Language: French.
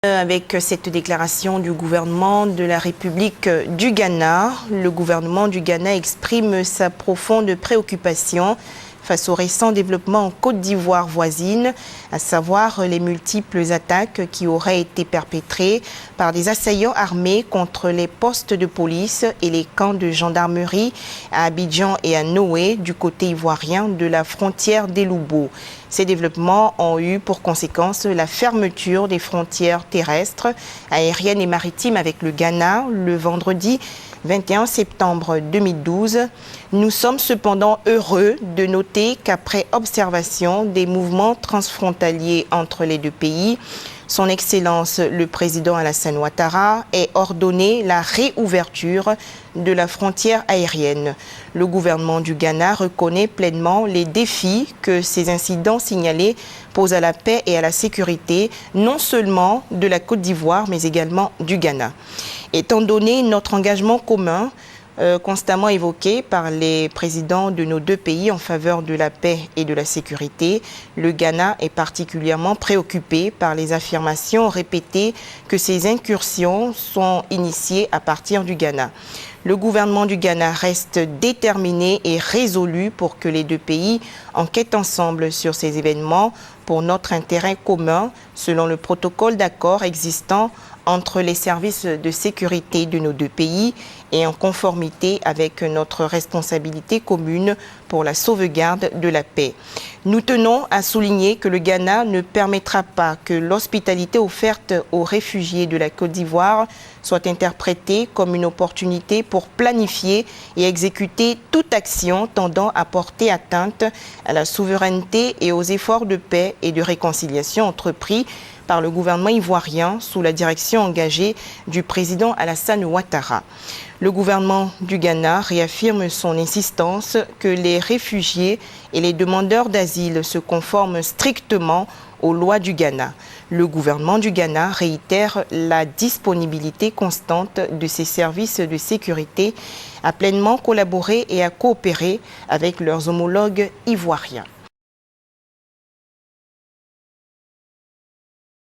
Avec cette déclaration du gouvernement de la République du Ghana, le gouvernement du Ghana exprime sa profonde préoccupation face aux récents développements en Côte d'Ivoire voisine, à savoir les multiples attaques qui auraient été perpétrées par des assaillants armés contre les postes de police et les camps de gendarmerie à Abidjan et à Noé du côté ivoirien de la frontière d'Eloubo. Ces développements ont eu pour conséquence la fermeture des frontières terrestres, aériennes et maritimes avec le Ghana le vendredi 21 septembre 2012. Nous sommes cependant heureux de noter qu'après observation des mouvements transfrontaliers entre les deux pays, Son Excellence le président Alassane Ouattara ait ordonné la réouverture de la frontière aérienne. Le gouvernement du Ghana reconnaît pleinement les défis que ces incidents signalés posent à la paix et à la sécurité, non seulement de la Côte d'Ivoire, mais également du Ghana. Étant donné notre engagement commun, constamment évoqué par les présidents de nos deux pays en faveur de la paix et de la sécurité, le Ghana est particulièrement préoccupé par les affirmations répétées que ces incursions sont initiées à partir du Ghana. Le gouvernement du Ghana reste déterminé et résolu pour que les deux pays enquêtent ensemble sur ces événements pour notre intérêt commun, selon le protocole d'accord existant entre les services de sécurité de nos deux pays et en conformité avec notre responsabilité commune pour la sauvegarde de la paix. Nous tenons à souligner que le Ghana ne permettra pas que l'hospitalité offerte aux réfugiés de la Côte d'Ivoire soit interprétée comme une opportunité pour planifier et exécuter toute action tendant à porter atteinte à la souveraineté et aux efforts de paix et de réconciliation entrepris par le gouvernement ivoirien sous la direction engagée du président Alassane Ouattara. Le gouvernement du Ghana réaffirme son insistance que les réfugiés et les demandeurs d'asile se conforment strictement aux lois du Ghana. Le gouvernement du Ghana réitère la disponibilité constante de ses services de sécurité à pleinement collaborer et à coopérer avec leurs homologues ivoiriens.